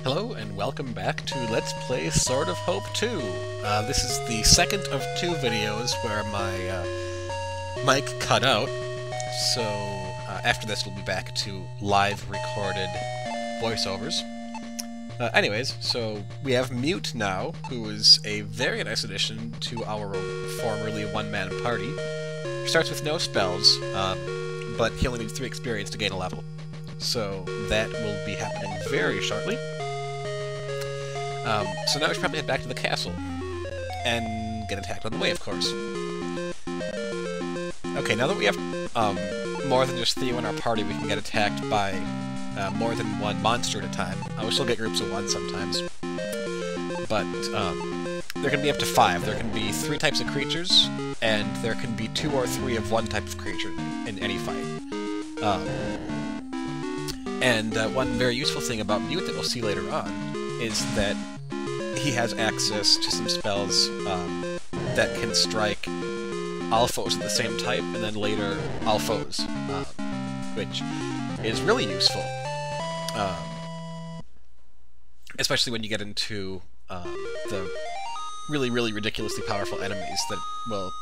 Hello and welcome back to Let's Play Sword of Hope 2. This is the second of two videos where my mic cut out, so after this we'll be back to live recorded voiceovers. Anyways, so we have Mute now, who is a very nice addition to our formerly one-man party. He starts with no spells, but he only needs 3 experience to gain a level. So that will be happening very shortly. So now we should probably head back to the castle, and get attacked on the way, of course. Okay, now that we have more than just Theo in our party, we can get attacked by more than one monster at a time. We still get groups of 1 sometimes. But there can be up to 5. There can be 3 types of creatures, and there can be 2 or 3 of one type of creature in any fight. One very useful thing about Mute that we'll see later on is that he has access to some spells that can strike all foes of the same type, and then later all foes, which is really useful. Especially when you get into the really, really ridiculously powerful enemies that will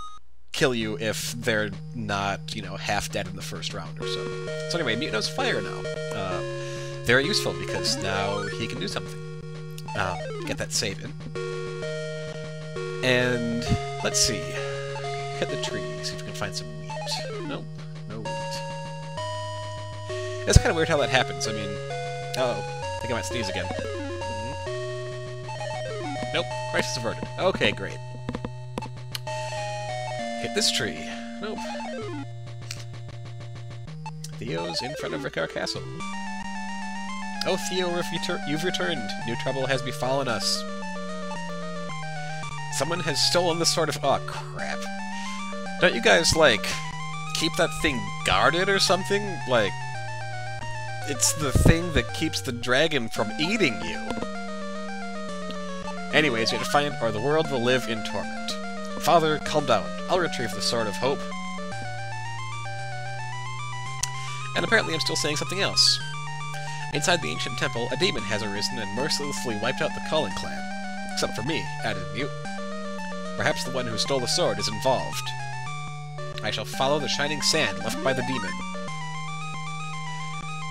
kill you if they're not, you know, half dead in the first round or so. So anyway, Mute knows fire now. Very useful because now he can do something. Get that save in. And let's see. Hit the tree, see if we can find some wheat. Nope, no wheat. It's kind of weird how that happens. I mean, uh-oh, I think I might sneeze again. Nope, crisis averted. Okay, great. Hit this tree. Nope. Theo's in front of Ricard Castle. Oh, Theo, you've returned. New trouble has befallen us. Someone has stolen the sword of... Oh, crap. Don't you guys, like, keep that thing guarded or something? Like, it's the thing that keeps the dragon from eating you. Anyways, you have to find it or the world will live in torment. Father, calm down. I'll retrieve the Sword of Hope. And apparently I'm still saying something else. Inside the ancient temple, a demon has arisen and mercilessly wiped out the Cullen clan. Except for me, added Mute. Perhaps the one who stole the sword is involved. I shall follow the shining sand left by the demon.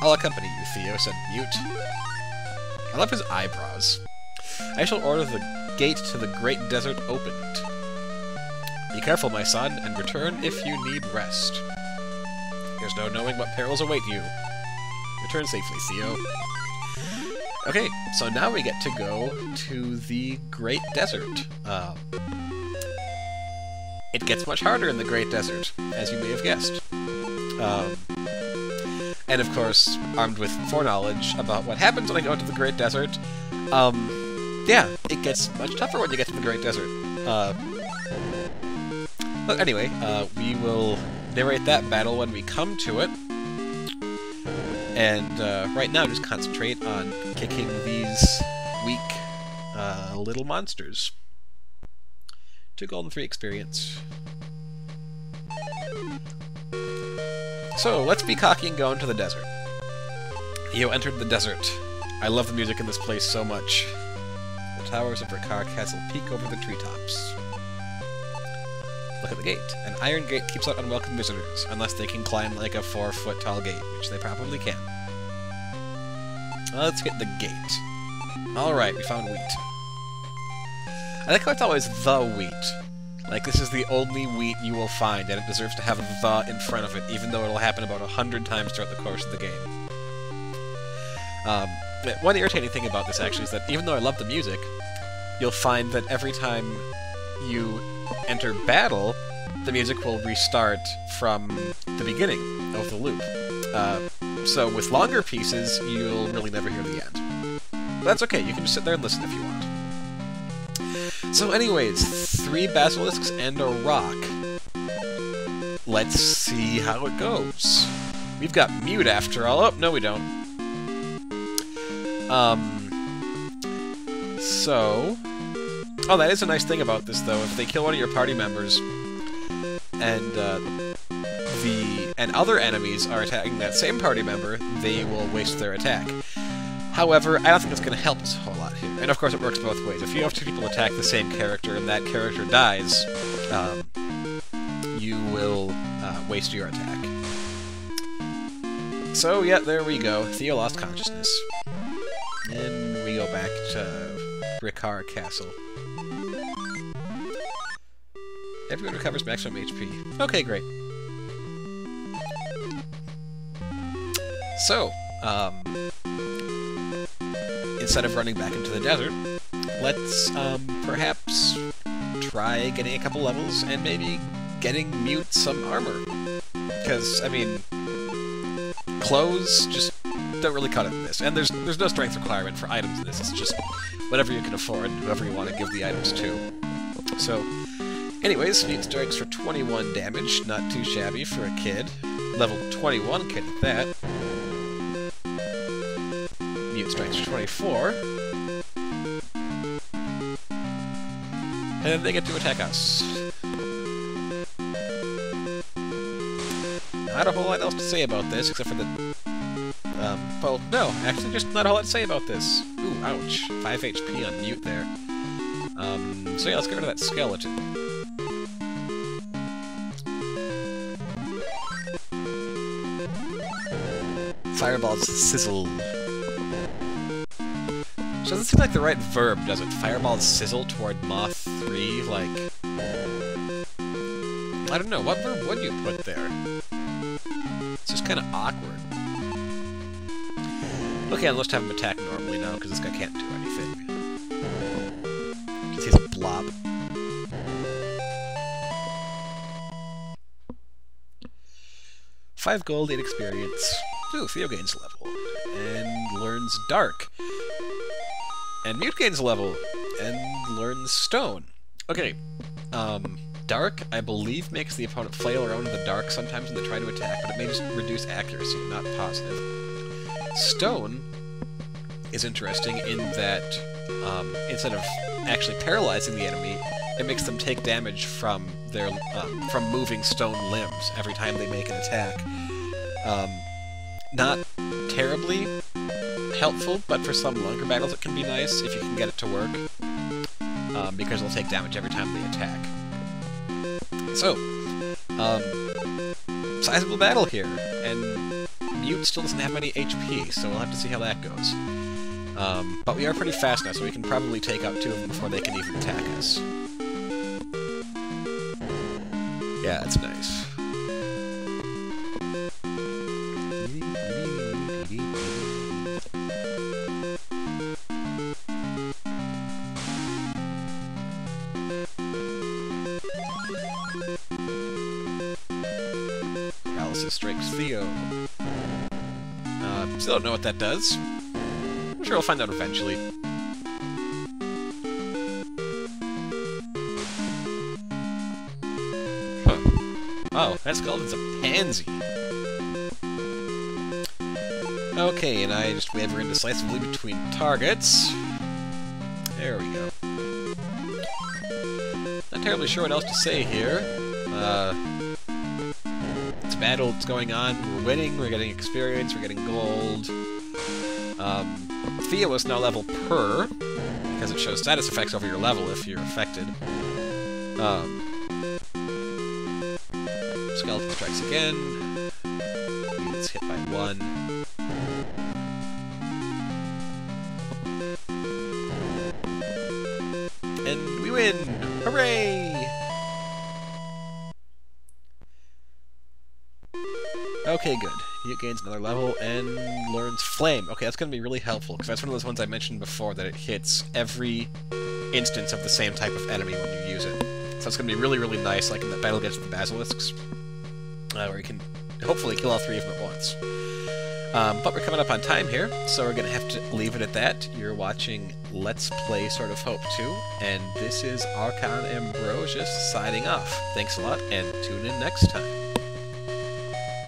I'll accompany you, Theo, said Mute. I love his eyebrows. I shall order the gate to the great desert opened. Be careful, my son, and return if you need rest. There's no knowing what perils await you. Return safely, Theo. Okay, so now we get to go to the Great Desert. It gets much harder in the Great Desert, as you may have guessed. And of course, armed with foreknowledge about what happens when I go into the Great Desert, yeah, it gets much tougher when you get to the Great Desert. But anyway, we will narrate that battle when we come to it. And right now, just concentrate on kicking these weak little monsters. 2 gold and 3 experience. So, let's be cocky and go into the desert. Theo entered the desert. I love the music in this place so much. The towers of Ricard Castle peek over the treetops. Look at the gate. An iron gate keeps out unwelcome visitors, unless they can climb like a 4-foot-tall gate, which they probably can. Let's get the gate. Alright, we found wheat. I like how it's always the wheat. Like, this is the only wheat you will find, and it deserves to have the in front of it, even though it'll happen about 100 times throughout the course of the game. One irritating thing about this, actually, is that even though I love the music, you'll find that every time you enter battle, the music will restart from the beginning of the loop. So with longer pieces, you'll really never hear the end. But that's okay, you can just sit there and listen if you want. So anyways, 3 basilisks and a rock. Let's see how it goes. We've got Mute after all. Oh, no we don't. Oh, that is a nice thing about this, though. If they kill one of your party members, and other enemies are attacking that same party member, they will waste their attack. However, I don't think it's going to help us a whole lot here. And of course it works both ways. If you have two people attack the same character and that character dies, you will waste your attack. So, yeah, there we go. Theo lost consciousness. And we go back to Ricard Castle. Everyone recovers maximum HP. Okay, great. So, instead of running back into the desert, let's perhaps try getting a couple levels and maybe getting Mute some armor. Because, I mean, clothes just don't really cut it in this. And there's no strength requirement for items in this. It's just whatever you can afford, whoever you want to give the items to. So, anyways, Mute strikes for 21 damage, not too shabby for a kid. Level 21 kid at that. Mute strikes for 24. And then they get to attack us. Not a whole lot else to say about this, except for the... well, no, actually just not a whole lot to say about this. Ooh, ouch. 5 HP on Mute there. So yeah, let's get rid of that skeleton. Fireballs sizzle. So doesn't seem like the right verb, does it? Fireballs sizzle toward Moth 3, like... I don't know, what verb would you put there? It's just kind of awkward. Okay, let's have him attack normally now, because this guy can't do anything. Because he's a blob. $5 gold, 8 experience. Ooh, Theo gains a level. And learns Dark. And Mute gains a level. And learns Stone. Okay, Dark, I believe, makes the opponent flail around in the dark sometimes when they try to attack, but it may just reduce accuracy, not positive. Stone is interesting in that instead of actually paralyzing the enemy, it makes them take damage from their from moving stone limbs every time they make an attack. Not terribly helpful, but for some longer battles it can be nice if you can get it to work, because they'll take damage every time they attack. So, sizable battle here, and Mute still doesn't have any HP, so we'll have to see how that goes. But we are pretty fast now, so we can probably take out two of them before they can even attack us. Yeah, that's nice. Strikes Theo. Still don't know what that does. I'm sure we'll find out eventually. Huh. Oh, that skeleton's a pansy. Okay, and I just waver indecisively between targets. There we go. Not terribly sure what else to say here. Battle that's going on. We're winning, we're getting experience, we're getting gold. Theo is now level per, because it shows status effects over your level if you're affected. Skeleton strikes again. He gets hit by 1. And we win! Hooray! Okay, good. He gains another level and learns Flame. Okay, that's going to be really helpful, because that's one of those ones I mentioned before, that it hits every instance of the same type of enemy when you use it. So it's going to be really, really nice, like in the battle against the Basilisks, where you can hopefully kill all 3 of them at once. But we're coming up on time here, so we're going to have to leave it at that. You're watching Let's Play Sword of Hope 2, and this is Archon Ambrosius signing off. Thanks a lot, and tune in next time.